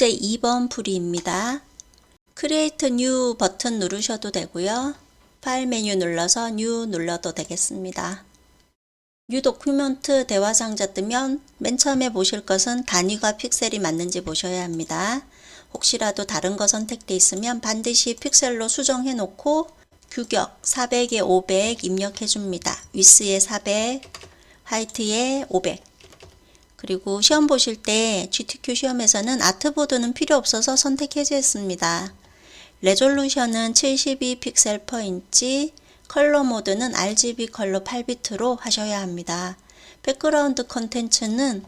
문제 2번 풀이입니다. Create New 버튼 누르셔도 되고요. 파일 메뉴 눌러서 New 눌러도 되겠습니다. New 도큐멘트 대화 상자 뜨면 맨 처음에 보실 것은 단위가 픽셀이 맞는지 보셔야 합니다. 혹시라도 다른 거 선택되어 있으면 반드시 픽셀로 수정해 놓고 규격 400에 500 입력해 줍니다. 위스에 400, 하이트에 500. 그리고 시험 보실 때 GTQ 시험에서는 아트보드는 필요 없어서 선택 해제했습니다. 레졸루션은 72 픽셀 퍼 인치, 컬러 모드는 RGB 컬러 8비트로 하셔야 합니다. 백그라운드 컨텐츠는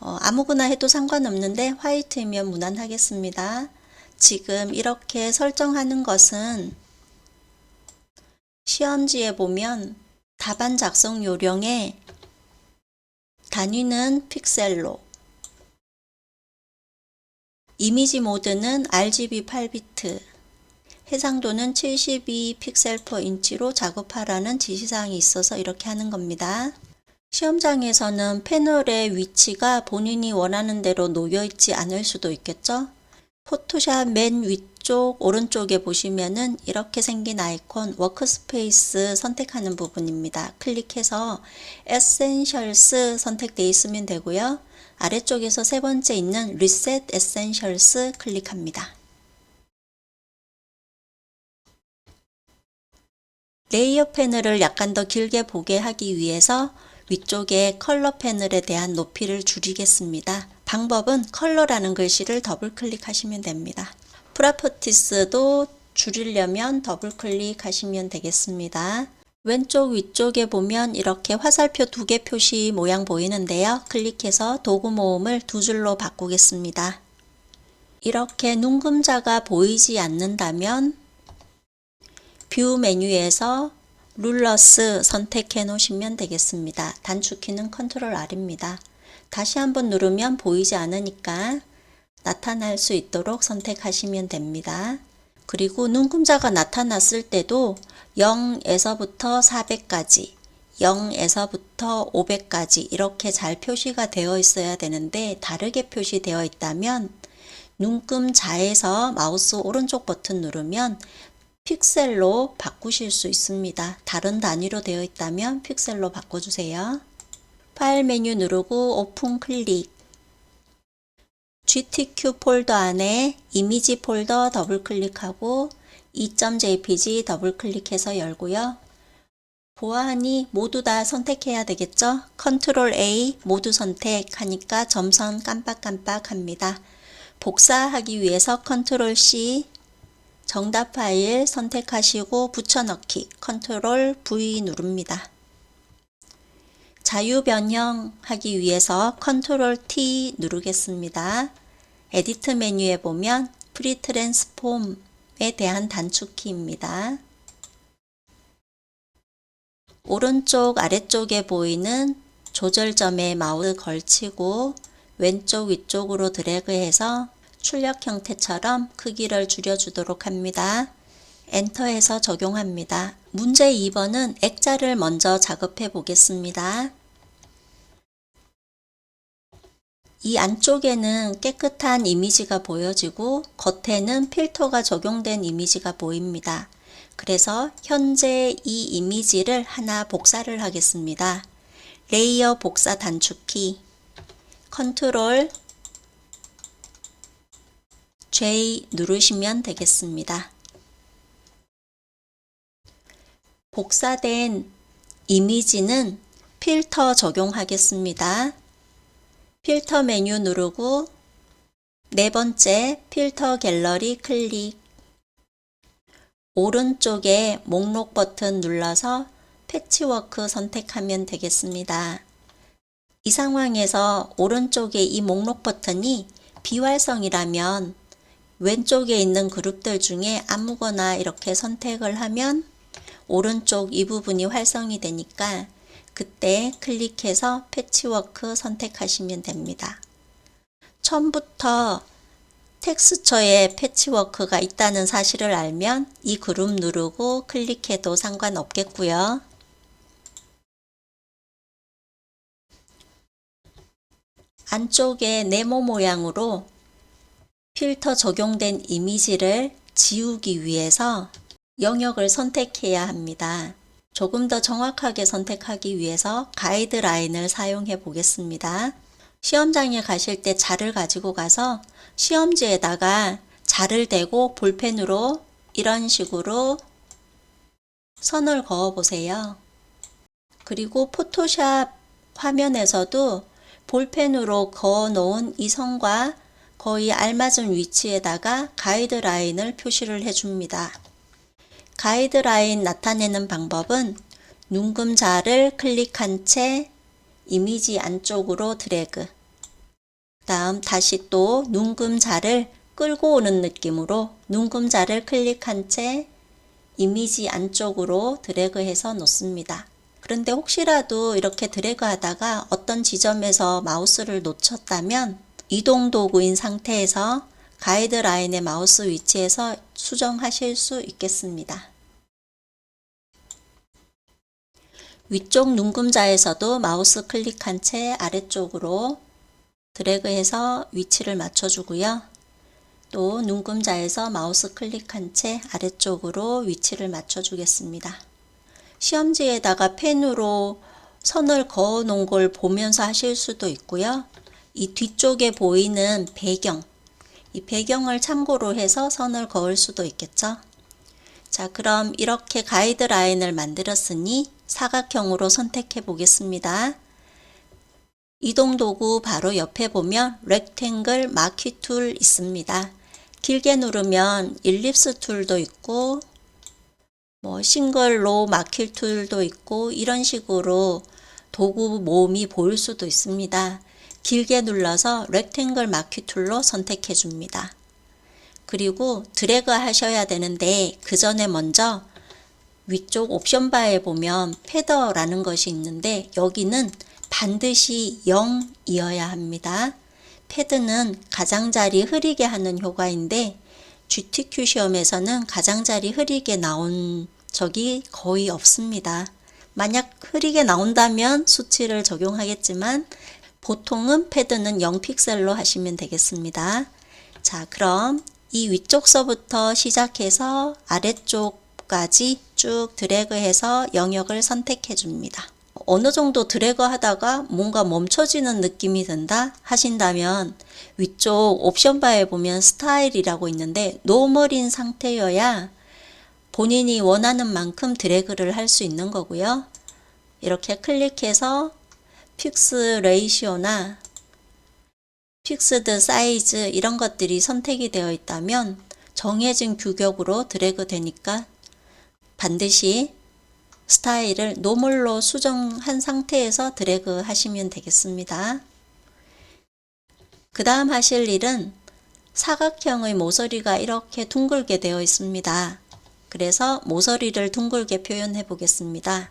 아무거나 해도 상관없는데 화이트이면 무난하겠습니다. 지금 이렇게 설정하는 것은 시험지에 보면 답안 작성 요령에 단위는 픽셀로, 이미지 모드는 RGB 8비트, 해상도는 72 픽셀 퍼 인치로 작업하라는 지시사항이 있어서 이렇게 하는 겁니다. 시험장에서는 패널의 위치가 본인이 원하는 대로 놓여 있지 않을 수도 있겠죠? 포토샵 맨 위쪽 오른쪽에 보시면은 이렇게 생긴 아이콘 워크스페이스 선택하는 부분입니다. 클릭해서 에센셜스 선택되어 있으면 되고요. 아래쪽에서 세 번째 있는 리셋 에센셜스 클릭합니다. 레이어 패널을 약간 더 길게 보게 하기 위해서 위쪽에 컬러 패널에 대한 높이를 줄이겠습니다. 방법은 컬러라는 글씨를 더블 클릭하시면 됩니다. 프로퍼티스도 줄이려면 더블 클릭하시면 되겠습니다. 왼쪽 위쪽에 보면 이렇게 화살표 2개 표시 모양 보이는데요. 클릭해서 도구 모음을 2줄로 바꾸겠습니다. 이렇게 눈금자가 보이지 않는다면 뷰 메뉴에서 룰러스 선택해 놓으시면 되겠습니다. 단축키는 컨트롤 R입니다. 다시 한번 누르면 보이지 않으니까 나타날 수 있도록 선택하시면 됩니다. 그리고 눈금자가 나타났을 때도 0에서부터 400까지, 0에서부터 500까지 이렇게 잘 표시가 되어 있어야 되는데 다르게 표시되어 있다면 눈금자에서 마우스 오른쪽 버튼 누르면 픽셀로 바꾸실 수 있습니다. 다른 단위로 되어 있다면 픽셀로 바꿔주세요. 파일 메뉴 누르고 오픈 클릭. GTQ 폴더 안에 이미지 폴더 더블 클릭하고 2.jpg 더블 클릭해서 열고요. 보아하니 모두 다 선택해야 되겠죠? 컨트롤 A 모두 선택하니까 점선 깜빡깜빡합니다. 복사하기 위해서 컨트롤 C 정답 파일 선택하시고 붙여넣기 컨트롤 V 누릅니다. 자유 변형하기 위해서 컨트롤 T 누르겠습니다. 에디트 메뉴에 보면 프리 트랜스폼에 대한 단축키입니다. 오른쪽 아래쪽에 보이는 조절점에 마우스 걸치고 왼쪽 위쪽으로 드래그해서 출력 형태처럼 크기를 줄여주도록 합니다. 엔터해서 적용합니다. 문제 2번은 액자를 먼저 작업해 보겠습니다. 이 안쪽에는 깨끗한 이미지가 보여지고 겉에는 필터가 적용된 이미지가 보입니다. 그래서 현재 이 이미지를 하나 복사를 하겠습니다. 레이어 복사 단축키 컨트롤 J 누르시면 되겠습니다. 복사된 이미지는 필터 적용하겠습니다. 필터 메뉴 누르고 네 번째 필터 갤러리 클릭. 오른쪽에 목록 버튼 눌러서 패치워크 선택하면 되겠습니다. 이 상황에서 오른쪽에 이 목록 버튼이 비활성이라면 왼쪽에 있는 그룹들 중에 아무거나 이렇게 선택을 하면 오른쪽 이 부분이 활성이 되니까 그때 클릭해서 패치워크 선택하시면 됩니다. 처음부터 텍스처에 패치워크가 있다는 사실을 알면 이 그룹 누르고 클릭해도 상관없겠고요. 안쪽에 네모 모양으로 필터 적용된 이미지를 지우기 위해서 영역을 선택해야 합니다. 조금 더 정확하게 선택하기 위해서 가이드라인을 사용해 보겠습니다. 시험장에 가실 때 자를 가지고 가서 시험지에다가 자를 대고 볼펜으로 이런 식으로 선을 그어 보세요. 그리고 포토샵 화면에서도 볼펜으로 그어 놓은 이 선과 거의 알맞은 위치에다가 가이드라인을 표시를 해줍니다. 가이드라인 나타내는 방법은 눈금자를 클릭한 채 이미지 안쪽으로 드래그, 다음 다시 또 눈금자를 끌고 오는 느낌으로 눈금자를 클릭한 채 이미지 안쪽으로 드래그해서 놓습니다. 그런데 혹시라도 이렇게 드래그 하다가 어떤 지점에서 마우스를 놓쳤다면 이동 도구인 상태에서 가이드라인의 마우스 위치에서 수정하실 수 있겠습니다. 위쪽 눈금자에서도 마우스 클릭한 채 아래쪽으로 드래그해서 위치를 맞춰주고요. 또 눈금자에서 마우스 클릭한 채 아래쪽으로 위치를 맞춰주겠습니다. 시험지에다가 펜으로 선을 그어 놓은 걸 보면서 하실 수도 있고요. 이 뒤쪽에 보이는 배경, 이 배경을 참고로 해서 선을 그을 수도 있겠죠. 자, 그럼 이렇게 가이드라인을 만들었으니 사각형으로 선택해 보겠습니다. 이동 도구 바로 옆에 보면 렉탱글 마키 툴 있습니다. 길게 누르면 일립스 툴도 있고 싱글 로 마킬 툴도 있고 이런 식으로 도구 모음이 보일 수도 있습니다. 길게 눌러서 렉탱글 마키 툴로 선택해 줍니다. 그리고 드래그 하셔야 되는데 그 전에 먼저 위쪽 옵션 바에 보면 패더라는 것이 있는데 여기는 반드시 0이어야 합니다. 패드는 가장자리 흐리게 하는 효과인데 GTQ 시험에서는 가장자리 흐리게 나온 적이 거의 없습니다. 만약 흐리게 나온다면 수치를 적용하겠지만 보통은 패드는 0픽셀로 하시면 되겠습니다. 자, 그럼 이 위쪽서부터 시작해서 아래쪽까지 쭉 드래그해서 영역을 선택해 줍니다. 어느 정도 드래그 하다가 뭔가 멈춰지는 느낌이 든다 하신다면 위쪽 옵션 바에 보면 스타일이라고 있는데 노멀인 상태여야 본인이 원하는 만큼 드래그를 할 수 있는 거고요. 이렇게 클릭해서 픽스 레이시오나 픽스드 사이즈 이런 것들이 선택이 되어 있다면 정해진 규격으로 드래그 되니까 반드시 스타일을 노멀로 수정한 상태에서 드래그 하시면 되겠습니다. 그 다음 하실 일은 사각형의 모서리가 이렇게 둥글게 되어 있습니다. 그래서 모서리를 둥글게 표현해 보겠습니다.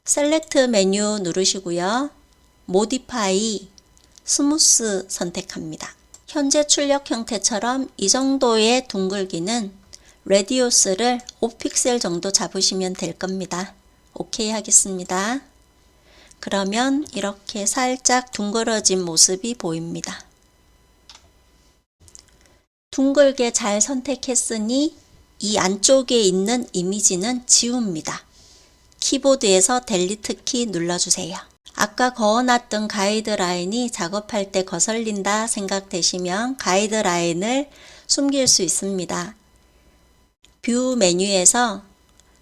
셀렉트 메뉴 누르시고요. 모디파이, 스무스 선택합니다. 현재 출력 형태처럼 이 정도의 둥글기는 레디우스를 5픽셀 정도 잡으시면 될 겁니다. 오케이 하겠습니다. 그러면 이렇게 살짝 둥그러진 모습이 보입니다. 둥글게 잘 선택했으니 이 안쪽에 있는 이미지는 지웁니다. 키보드에서 델리트 키 눌러주세요. 아까 그어놨던 가이드라인이 작업할 때 거슬린다 생각되시면 가이드라인을 숨길 수 있습니다. 뷰 메뉴에서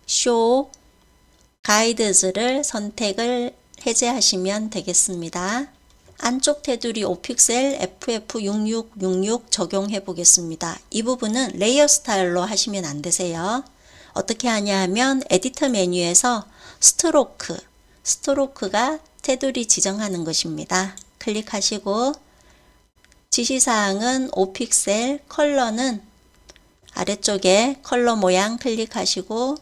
쇼 가이드즈를 선택을 해제하시면 되겠습니다. 안쪽 테두리 5픽셀 FF6666 적용해 보겠습니다. 이 부분은 레이어 스타일로 하시면 안 되세요. 어떻게 하냐 하면 에디터 메뉴에서 스트로크가 테두리 지정하는 것입니다. 클릭하시고 지시사항은 5픽셀, 컬러는 아래쪽에 컬러 모양 클릭하시고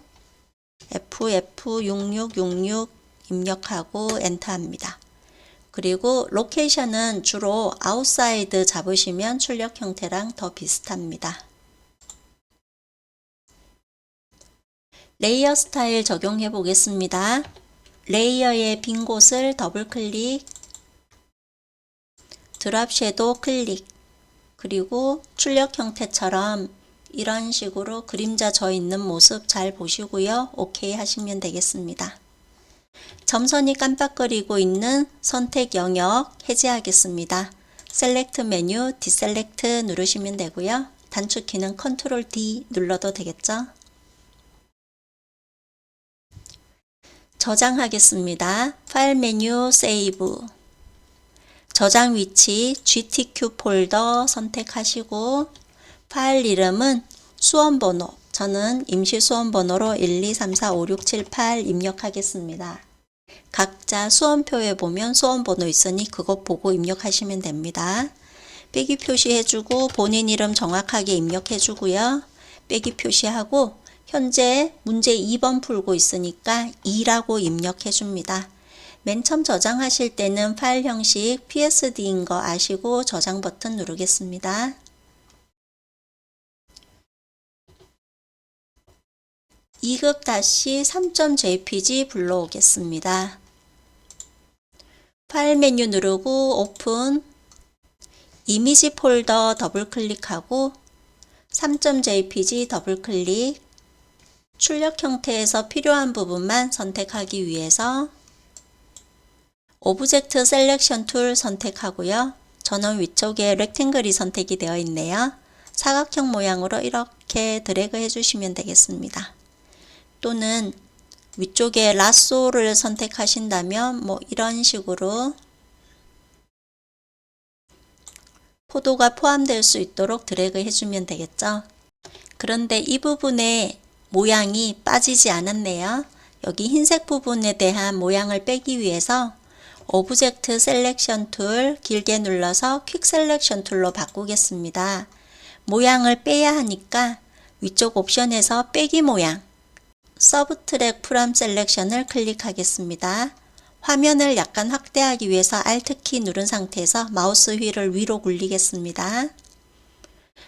FF6666 입력하고 엔터합니다. 그리고 로케이션은 주로 아웃사이드 잡으시면 출력 형태랑 더 비슷합니다. 레이어 스타일 적용해 보겠습니다. 레이어의 빈 곳을 더블 클릭, 드랍 섀도우 클릭, 그리고 출력 형태처럼 이런 식으로 그림자 져 있는 모습 잘 보시고요. 오케이 하시면 되겠습니다. 점선이 깜빡거리고 있는 선택 영역 해제하겠습니다. 셀렉트 메뉴 디셀렉트 누르시면 되고요. 단축키는 컨트롤 D 눌러도 되겠죠. 저장하겠습니다. 파일 메뉴 세이브. 저장 위치 GTQ 폴더 선택하시고 파일 이름은 수험번호, 저는 임시 수험번호로 123456778 입력하겠습니다. 각자 수험표에 보면 수험번호 있으니 그것 보고 입력하시면 됩니다. 빼기 표시해주고 본인 이름 정확하게 입력해주고요. 빼기 표시하고 현재 문제 2번 풀고 있으니까 2라고 입력해줍니다. 맨 처음 저장하실 때는 파일 형식 PSD인 거 아시고 저장 버튼 누르겠습니다. (2급-3.jpg) 불러오겠습니다. 파일 메뉴 누르고 오픈, 이미지 폴더 더블 클릭하고 3.jpg 더블 클릭, 출력 형태에서 필요한 부분만 선택하기 위해서 오브젝트 셀렉션 툴 선택하고요. 저는 위쪽에 렉탱글이 선택이 되어 있네요. 사각형 모양으로 이렇게 드래그 해주시면 되겠습니다. 또는 위쪽에 라쏘를 선택하신다면 이런 식으로 포도가 포함될 수 있도록 드래그 해주면 되겠죠. 그런데 이 부분에 모양이 빠지지 않았네요. 여기 흰색 부분에 대한 모양을 빼기 위해서 오브젝트 셀렉션 툴 길게 눌러서 퀵 셀렉션 툴로 바꾸겠습니다. 모양을 빼야 하니까 위쪽 옵션에서 빼기 모양 서브트랙 프롬 셀렉션을 클릭하겠습니다. 화면을 약간 확대하기 위해서 Alt키 누른 상태에서 마우스 휠을 위로 굴리겠습니다.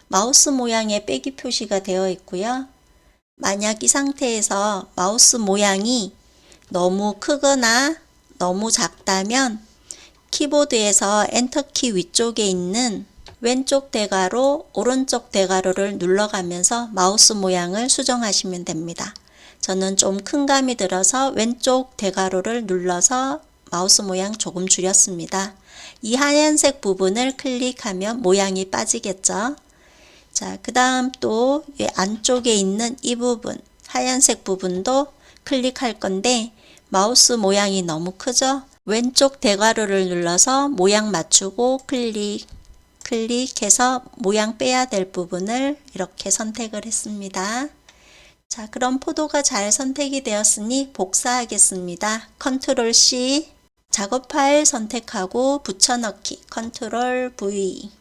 마우스 모양에 빼기 표시가 되어 있고요. 만약 이 상태에서 마우스 모양이 너무 크거나 너무 작다면 키보드에서 엔터키 위쪽에 있는 왼쪽 대괄호, 오른쪽 대괄호를 눌러가면서 마우스 모양을 수정하시면 됩니다. 저는 좀 큰 감이 들어서 왼쪽 대괄호를 눌러서 마우스 모양 조금 줄였습니다. 이 하얀색 부분을 클릭하면 모양이 빠지겠죠. 자, 그 다음 또 안쪽에 있는 이 부분, 하얀색 부분도 클릭할 건데 마우스 모양이 너무 크죠? 왼쪽 대괄호를 눌러서 모양 맞추고 클릭해서 모양 빼야 될 부분을 이렇게 선택을 했습니다. 자, 그럼 포도가 잘 선택이 되었으니 복사하겠습니다. 컨트롤 C, 작업 파일 선택하고 붙여넣기, 컨트롤 V.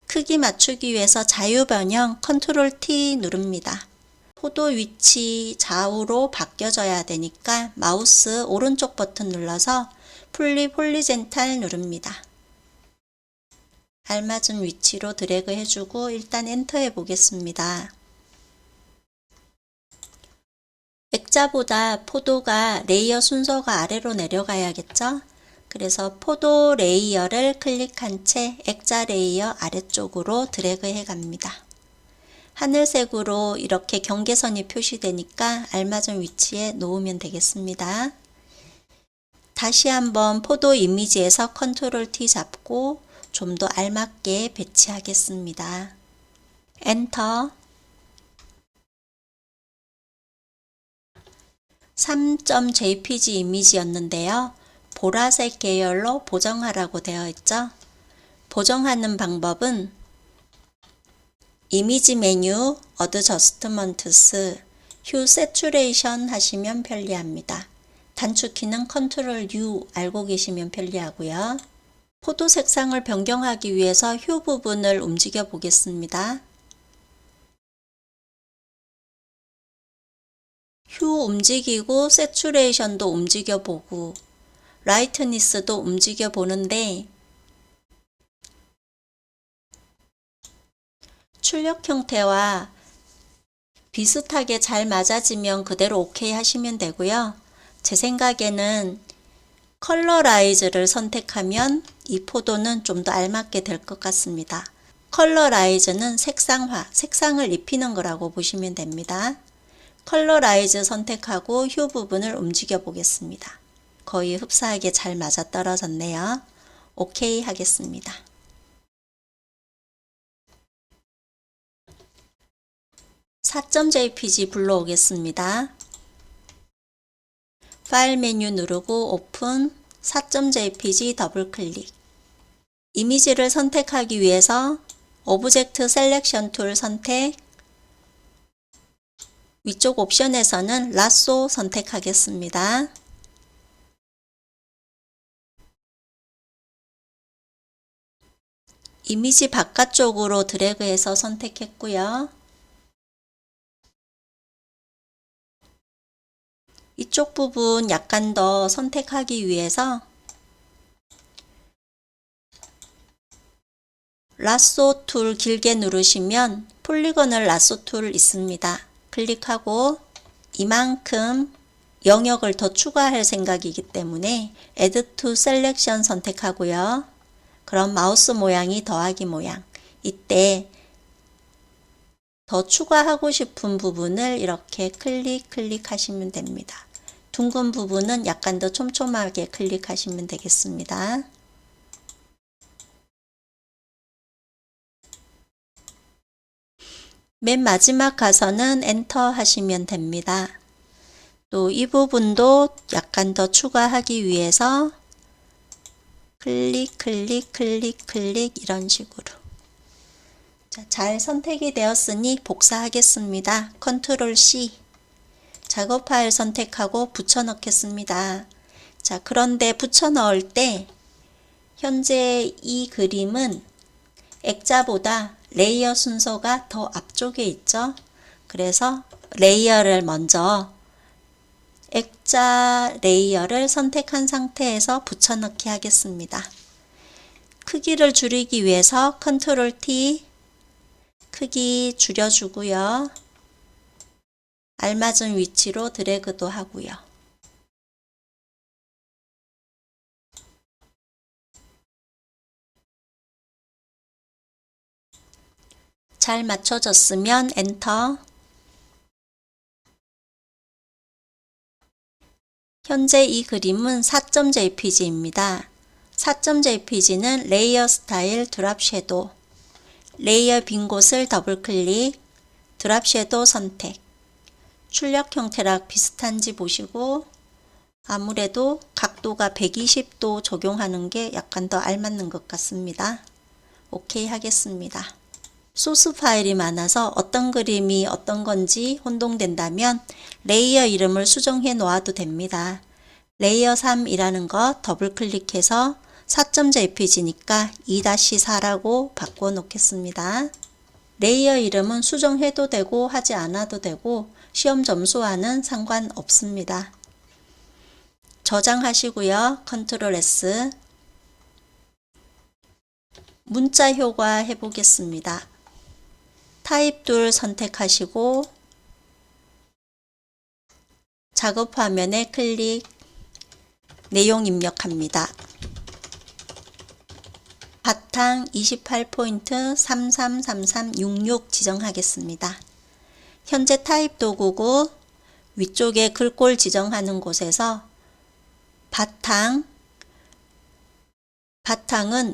크기 맞추기 위해서 자유 변형, 컨트롤 T 누릅니다. 포도 위치 좌우로 바뀌어져야 되니까 마우스 오른쪽 버튼 눌러서 풀리 홀리젠탈 누릅니다. 알맞은 위치로 드래그 해주고 일단 엔터 해보겠습니다. 액자보다 포도가 레이어 순서가 아래로 내려가야겠죠? 그래서 포도 레이어를 클릭한 채 액자 레이어 아래쪽으로 드래그 해 갑니다. 하늘색으로 이렇게 경계선이 표시되니까 알맞은 위치에 놓으면 되겠습니다. 다시 한번 포도 이미지에서 컨트롤 T 잡고 좀 더 알맞게 배치하겠습니다. 엔터. 3.jpg 이미지였는데요. 보라색 계열로 보정하라고 되어 있죠. 보정하는 방법은 이미지 메뉴, 어드저스트먼트스, 휴 세츄레이션 하시면 편리합니다. 단축키는 컨트롤 U 알고 계시면 편리하고요. 포도 색상을 변경하기 위해서 휴 부분을 움직여 보겠습니다. 휴 움직이고 세츄레이션도 움직여 보고 라이트니스도 움직여 보는데 출력 형태와 비슷하게 잘 맞아지면 그대로 오케이 하시면 되고요. 제 생각에는 컬러라이즈를 선택하면 이 포도는 좀 더 알맞게 될 것 같습니다. 컬러라이즈는 색상화, 색상을 입히는 거라고 보시면 됩니다. 컬러라이즈 선택하고 휴 부분을 움직여 보겠습니다. 거의 흡사하게 잘 맞아떨어졌네요. 오케이 하겠습니다. .jpg 불러오겠습니다. 파일 메뉴 누르고 오픈, .jpg 더블 클릭. 이미지를 선택하기 위해서 오브젝트 셀렉션 툴 선택, 위쪽 옵션에서는 라쏘 선택하겠습니다. 이미지 바깥쪽으로 드래그해서 선택했고요. 이쪽 부분 약간 더 선택하기 위해서 라쏘 툴 길게 누르시면 폴리곤을 라쏘 툴 있습니다. 클릭하고 이만큼 영역을 더 추가할 생각이기 때문에 Add to Selection 선택하고요. 그럼 마우스 모양이 더하기 모양. 이때 더 추가하고 싶은 부분을 이렇게 클릭하시면 됩니다. 둥근 부분은 약간 더 촘촘하게 클릭하시면 되겠습니다. 맨 마지막 가서는 엔터 하시면 됩니다. 또 이 부분도 약간 더 추가하기 위해서 클릭 이런 식으로. 자, 잘 선택이 되었으니 복사하겠습니다. 컨트롤 C. 작업 파일 선택하고 붙여 넣겠습니다. 자, 그런데 붙여 넣을 때 현재 이 그림은 액자보다 레이어 순서가 더 앞쪽에 있죠. 그래서 레이어를 먼저 액자 레이어를 선택한 상태에서 붙여넣기 하겠습니다. 크기를 줄이기 위해서 컨트롤 T, 크기 줄여주고요. 알맞은 위치로 드래그도 하고요. 잘 맞춰졌으면 엔터. 현재 이 그림은 4.jpg입니다. 4.jpg는 레이어 스타일 드랍 섀도우, 레이어 빈 곳을 더블 클릭, 드랍 섀도우 선택, 출력 형태랑 비슷한지 보시고 아무래도 각도가 120도 적용하는 게 약간 더 알맞는 것 같습니다. 오케이 하겠습니다. 소스 파일이 많아서 어떤 그림이 어떤 건지 혼동된다면 레이어 이름을 수정해 놓아도 됩니다. 레이어 3이라는 거 더블 클릭해서 4.jpg니까 2-4라고 바꿔 놓겠습니다. 레이어 이름은 수정해도 되고 하지 않아도 되고 시험 점수와는 상관없습니다. 저장하시고요. 컨트롤 S. 문자 효과 해보겠습니다. 타입 툴 선택하시고 작업 화면에 클릭, 내용 입력합니다. 바탕 28포인트 333366 지정하겠습니다. 현재 타입 도구고 위쪽에 글꼴 지정하는 곳에서 바탕은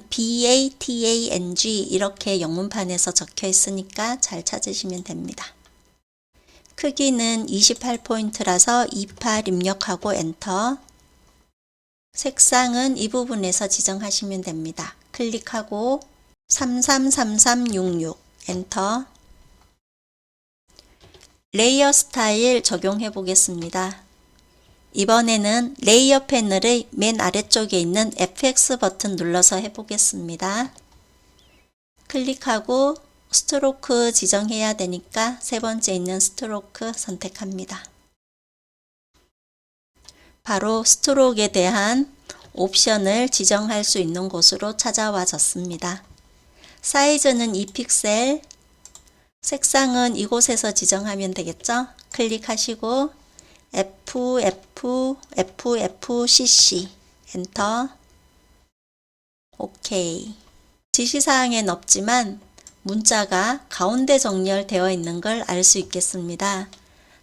BATANG 이렇게 영문판에서 적혀 있으니까 잘 찾으시면 됩니다. 크기는 28포인트라서 28 입력하고 엔터. 색상은 이 부분에서 지정하시면 됩니다. 클릭하고 333366 엔터. 레이어 스타일 적용해 보겠습니다. 이번에는 레이어 패널의 맨 아래쪽에 있는 FX 버튼 눌러서 해보겠습니다. 클릭하고 스트로크 지정해야 되니까 세 번째 있는 스트로크 선택합니다. 바로 스트로크에 대한 옵션을 지정할 수 있는 곳으로 찾아와졌습니다. 사이즈는 2픽셀, 색상은 이곳에서 지정하면 되겠죠? 클릭하시고 FFCC 엔터. 오케이. 지시사항엔 없지만 문자가 가운데 정렬되어 있는 걸 알 수 있겠습니다.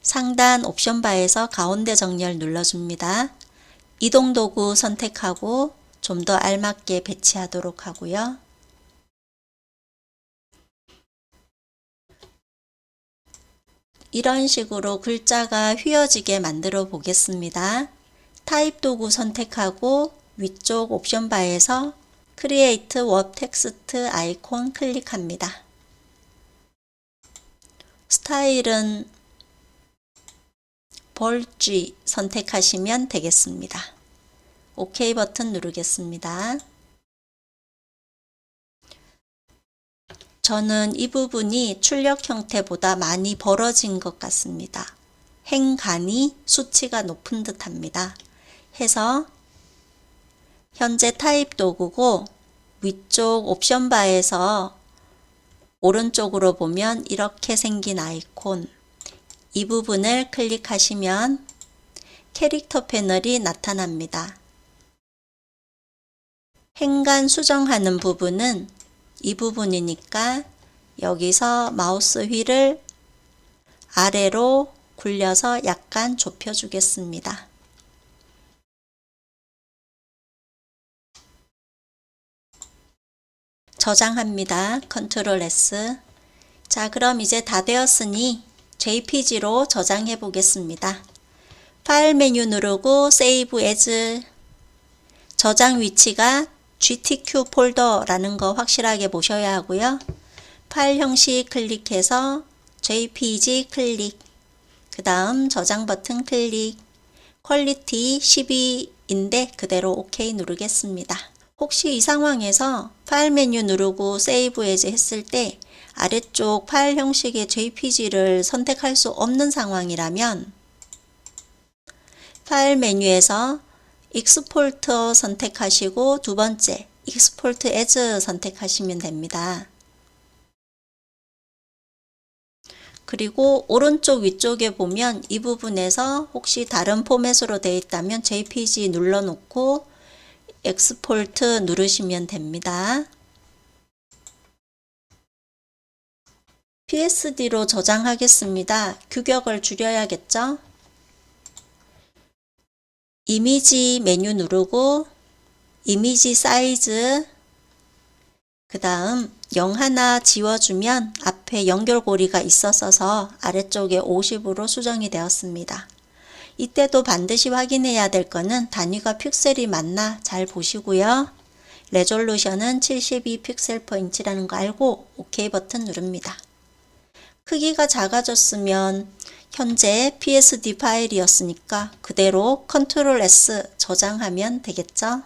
상단 옵션 바에서 가운데 정렬 눌러줍니다. 이동 도구 선택하고 좀 더 알맞게 배치하도록 하고요. 이런 식으로 글자가 휘어지게 만들어 보겠습니다. 타입 도구 선택하고 위쪽 옵션 바에서 크리에이트 워 텍스트 아이콘 클릭합니다. 스타일은 볼지 선택하시면 되겠습니다. OK 버튼 누르겠습니다. 저는 이 부분이 출력 형태보다 많이 벌어진 것 같습니다. 행간이 수치가 높은 듯 합니다. 해서 현재 타입 도구고 위쪽 옵션 바에서 오른쪽으로 보면 이렇게 생긴 아이콘, 이 부분을 클릭하시면 캐릭터 패널이 나타납니다. 행간 수정하는 부분은 이 부분이니까 여기서 마우스 휠을 아래로 굴려서 약간 좁혀 주겠습니다. 저장합니다. 컨트롤 S. 자, 그럼 이제 다 되었으니 JPG로 저장해 보겠습니다. 파일 메뉴 누르고 세이브 에즈. 저장 위치가 GTK 폴더라는 거 확실하게 보셔야 하고요. 파일 형식 클릭해서 JPG 클릭. 그 다음 저장 버튼 클릭. 퀄리티 12인데 그대로 OK 누르겠습니다. 혹시 이 상황에서 파일 메뉴 누르고 세이브 에즈 했을 때 아래쪽 파일 형식의 JPG를 선택할 수 없는 상황이라면 파일 메뉴에서 익스포트 선택하시고 두 번째 익스포트 에즈 선택하시면 됩니다. 그리고 오른쪽 위쪽에 보면 이 부분에서 혹시 다른 포맷으로 되어 있다면 JPG 눌러놓고 엑스포트 누르시면 됩니다. PSD로 저장하겠습니다. 규격을 줄여야겠죠? 이미지 메뉴 누르고 이미지 사이즈, 그 다음 0 하나 지워주면 앞에 연결고리가 있었어서 아래쪽에 50으로 수정이 되었습니다. 이때도 반드시 확인해야 될 거는 단위가 픽셀이 맞나 잘 보시고요. 레졸루션은 72픽셀/인치라는 거 알고 OK 버튼 누릅니다. 크기가 작아졌으면 현재 PSD 파일이었으니까 그대로 컨트롤 S 저장하면 되겠죠?